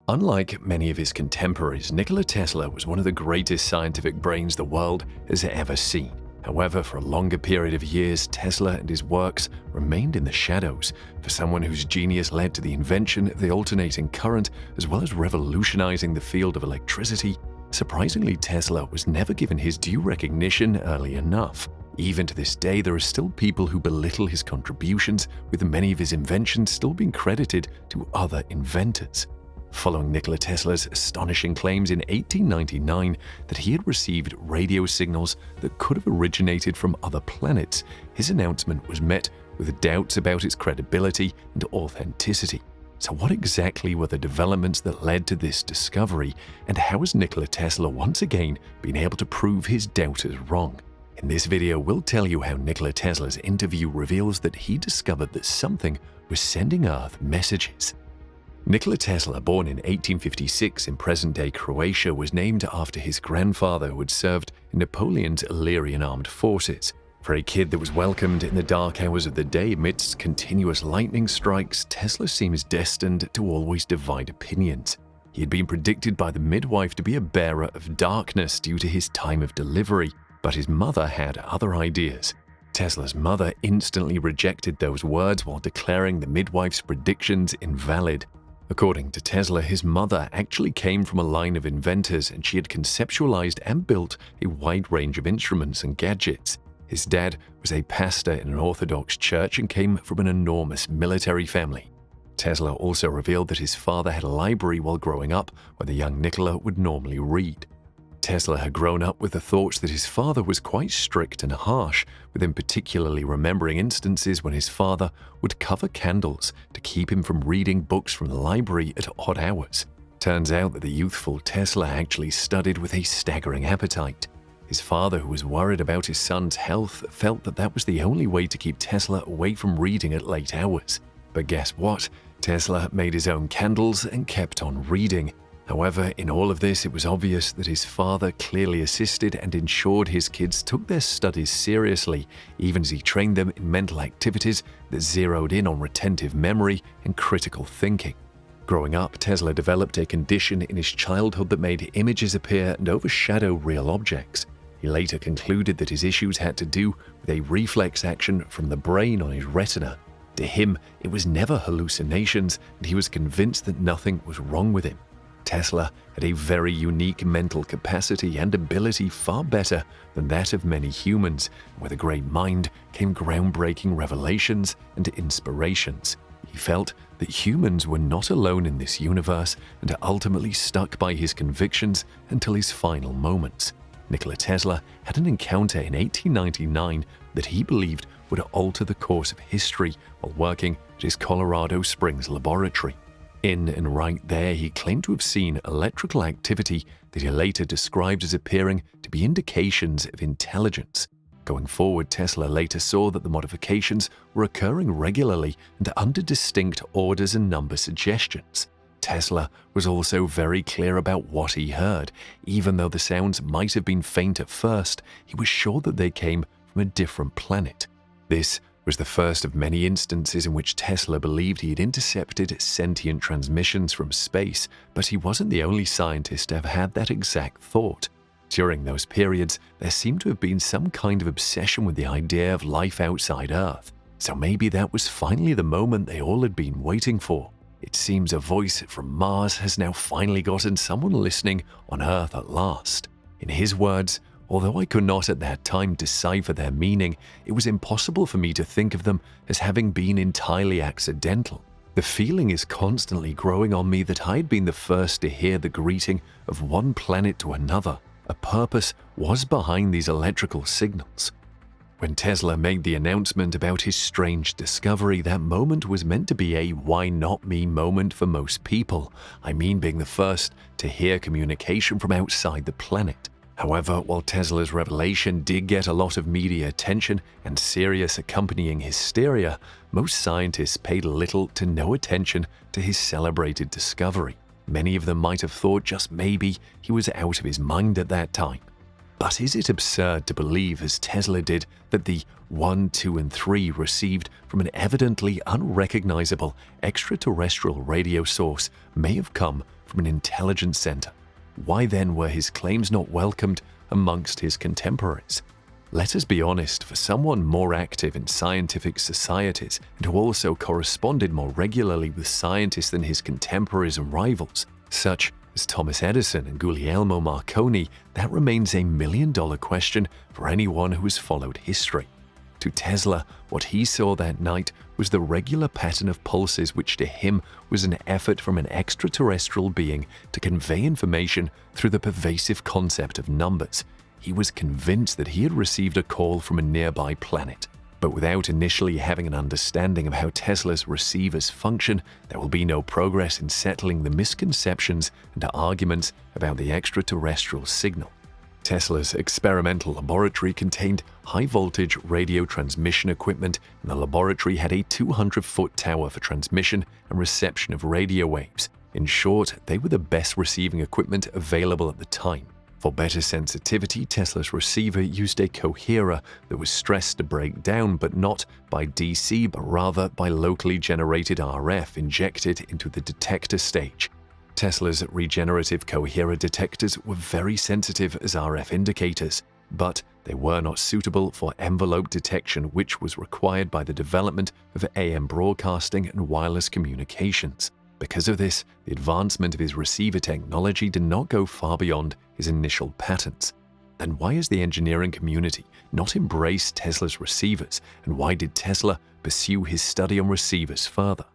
Unlike many of his contemporaries, Nikola Tesla was one of the greatest scientific brains the world has ever seen. However, for a longer period of years, Tesla and his works remained in the shadows. For someone whose genius led to the invention of the alternating current, as well as revolutionizing the field of electricity, surprisingly, Tesla was never given his due recognition early enough. Even to this day, there are still people who belittle his contributions, with many of his inventions still being credited to other inventors. Following Nikola Tesla's astonishing claims in 1899 that he had received radio signals that could have originated from other planets, his announcement was met with doubts about its credibility and authenticity. So what exactly were the developments that led to this discovery, and how has Nikola Tesla once again been able to prove his doubters wrong? In this video, we'll tell you how Nikola Tesla's interview reveals that he discovered that something was sending Earth messages. Nikola Tesla, born in 1856 in present-day Croatia, was named after his grandfather who had served in Napoleon's Illyrian armed forces. For a kid that was welcomed in the dark hours of the day amidst continuous lightning strikes, Tesla seems destined to always divide opinions. He had been predicted by the midwife to be a bearer of darkness due to his time of delivery, but his mother had other ideas. Tesla's mother instantly rejected those words while declaring the midwife's predictions invalid. According to Tesla, his mother actually came from a line of inventors, and she had conceptualized and built a wide range of instruments and gadgets. His dad was a pastor in an Orthodox church and came from an enormous military family. Tesla also revealed that his father had a library while growing up where the young Nikola would normally read. Tesla had grown up with the thoughts that his father was quite strict and harsh, with him particularly remembering instances when his father would cover candles to keep him from reading books from the library at odd hours. Turns out that the youthful Tesla actually studied with a staggering appetite. His father, who was worried about his son's health, felt that that was the only way to keep Tesla away from reading at late hours. But guess what? Tesla made his own candles and kept on reading. However, in all of this, it was obvious that his father clearly assisted and ensured his kids took their studies seriously, even as he trained them in mental activities that zeroed in on retentive memory and critical thinking. Growing up, Tesla developed a condition in his childhood that made images appear and overshadow real objects. He later concluded that his issues had to do with a reflex action from the brain on his retina. To him, it was never hallucinations, and he was convinced that nothing was wrong with him. Tesla had a very unique mental capacity and ability far better than that of many humans. With a great mind came groundbreaking revelations and inspirations. He felt that humans were not alone in this universe and ultimately stuck by his convictions until his final moments. Nikola Tesla had an encounter in 1899 that he believed would alter the course of history while working at his Colorado Springs laboratory. In and right there, he claimed to have seen electrical activity that he later described as appearing to be indications of intelligence. Going forward, Tesla later saw that the modifications were occurring regularly and under distinct orders and number suggestions. Tesla was also very clear about what he heard. Even though the sounds might have been faint at first, he was sure that they came from a different planet. This was the first of many instances in which Tesla believed he had intercepted sentient transmissions from space, but he wasn't the only scientist to have had that exact thought. During those periods, there seemed to have been some kind of obsession with the idea of life outside Earth, so maybe that was finally the moment they all had been waiting for. It seems a voice from Mars has now finally gotten someone listening on Earth at last. In his words, although I could not at that time decipher their meaning, it was impossible for me to think of them as having been entirely accidental. The feeling is constantly growing on me that I had been the first to hear the greeting of one planet to another. A purpose was behind these electrical signals. When Tesla made the announcement about his strange discovery, that moment was meant to be a "why not me" moment for most people. I mean, being the first to hear communication from outside the planet. However, while Tesla's revelation did get a lot of media attention and serious accompanying hysteria, most scientists paid little to no attention to his celebrated discovery. Many of them might have thought just maybe he was out of his mind at that time. But is it absurd to believe, as Tesla did, that the 1, 2, and 3 received from an evidently unrecognizable extraterrestrial radio source may have come from an intelligence center? Why then were his claims not welcomed amongst his contemporaries? Let us be honest, for someone more active in scientific societies and who also corresponded more regularly with scientists than his contemporaries and rivals, such as Thomas Edison and Guglielmo Marconi, that remains a million-dollar question for anyone who has followed history. To Tesla, what he saw that night was the regular pattern of pulses which to him was an effort from an extraterrestrial being to convey information through the pervasive concept of numbers. He was convinced that he had received a call from a nearby planet. But without initially having an understanding of how Tesla's receivers function, there will be no progress in settling the misconceptions and arguments about the extraterrestrial signal. Tesla's experimental laboratory contained high-voltage radio transmission equipment, and the laboratory had a 200-foot tower for transmission and reception of radio waves. In short, they were the best receiving equipment available at the time. For better sensitivity, Tesla's receiver used a coherer that was stressed to break down, but not by DC, but rather by locally generated RF injected into the detector stage. Tesla's regenerative coherer detectors were very sensitive as RF indicators, but they were not suitable for envelope detection, which was required by the development of AM broadcasting and wireless communications. Because of this, the advancement of his receiver technology did not go far beyond his initial patents. Then why has the engineering community not embraced Tesla's receivers, and why did Tesla pursue his study on receivers further?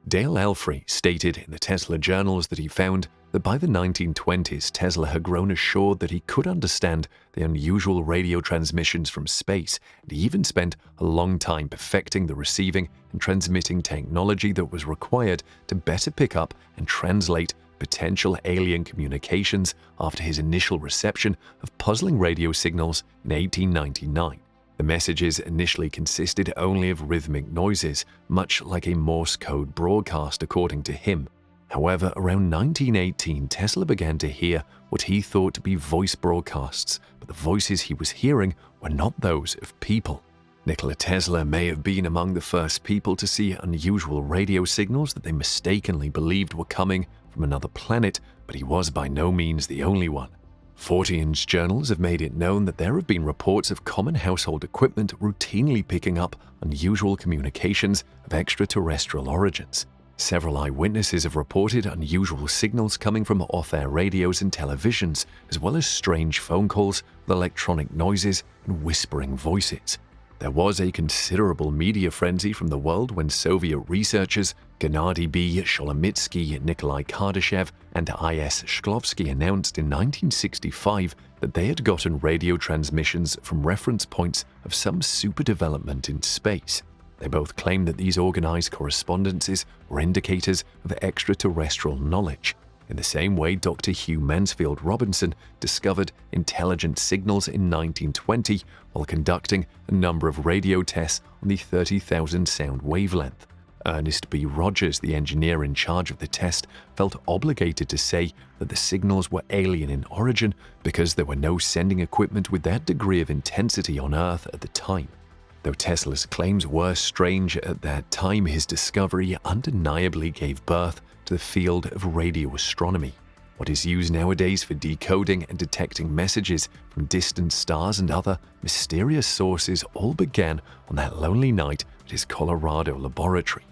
Dale Elfrey stated in the Tesla journals that he found that by the 1920s, Tesla had grown assured that he could understand the unusual radio transmissions from space, and he even spent a long time perfecting the receiving and transmitting technology that was required to better pick up and translate potential alien communications after his initial reception of puzzling radio signals in 1899. The messages initially consisted only of rhythmic noises, much like a Morse code broadcast according to him. However, around 1918, Tesla began to hear what he thought to be voice broadcasts, but the voices he was hearing were not those of people. Nikola Tesla may have been among the first people to see unusual radio signals that they mistakenly believed were coming from another planet, but he was by no means the only one. Fortean's journals have made it known that there have been reports of common household equipment routinely picking up unusual communications of extraterrestrial origins. Several eyewitnesses have reported unusual signals coming from off-air radios and televisions, as well as strange phone calls with electronic noises and whispering voices. There was a considerable media frenzy from the world when Soviet researchers Gennady B. Sholomitsky, Nikolai Kardashev, and I.S. Shklovsky announced in 1965 that they had gotten radio transmissions from reference points of some superdevelopment in space. They both claimed that these organized correspondences were indicators of extraterrestrial knowledge. In the same way, Dr. Hugh Mansfield Robinson discovered intelligent signals in 1920 while conducting a number of radio tests on the 30,000 sound wavelength. Ernest B. Rogers, the engineer in charge of the test, felt obligated to say that the signals were alien in origin because there were no sending equipment with that degree of intensity on Earth at the time. Though Tesla's claims were strange at that time, his discovery undeniably gave birth to the field of radio astronomy. What is used nowadays for decoding and detecting messages from distant stars and other mysterious sources all began on that lonely night at his Colorado laboratory.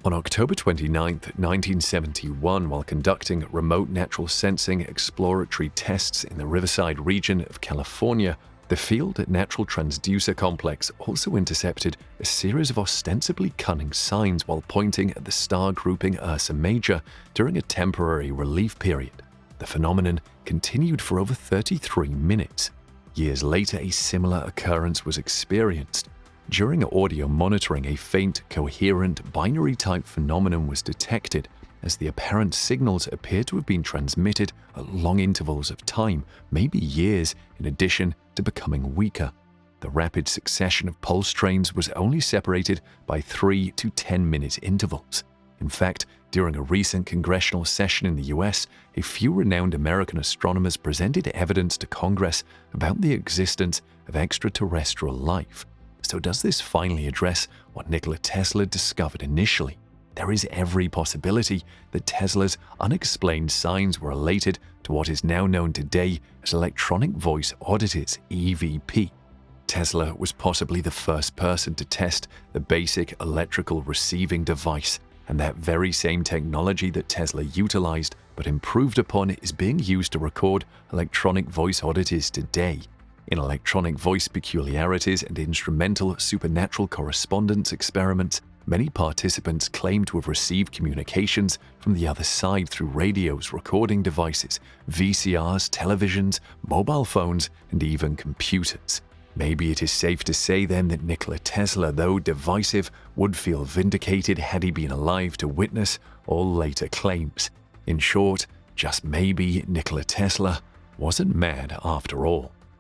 On October 29, 1971, while conducting remote natural sensing exploratory tests in the Riverside region of California, the Field Natural Transducer Complex also intercepted a series of ostensibly cunning signs while pointing at the star grouping Ursa Major during a temporary relief period. The phenomenon continued for over 33 minutes. Years later, a similar occurrence was experienced. During audio monitoring, a faint, coherent, binary-type phenomenon was detected, as the apparent signals appear to have been transmitted at long intervals of time, maybe years, in addition to becoming weaker. The rapid succession of pulse trains was only separated by 3 to 10 minute intervals. In fact, During a recent congressional session in the US, a few renowned American astronomers presented evidence to Congress about the existence of extraterrestrial life. So does this finally address what Nikola Tesla discovered initially? There is every possibility that Tesla's unexplained signs were related to what is now known today as electronic voice oddities, EVP. Tesla was possibly the first person to test the basic electrical receiving device, and that very same technology that Tesla utilized but improved upon is being used to record electronic voice oddities today. In electronic voice peculiarities and instrumental supernatural correspondence experiments, many participants claim to have received communications from the other side through radios, recording devices, VCRs, televisions, mobile phones, and even computers. Maybe it is safe to say then that Nikola Tesla, though divisive, would feel vindicated had he been alive to witness all later claims. In short, just maybe Nikola Tesla wasn't mad after all.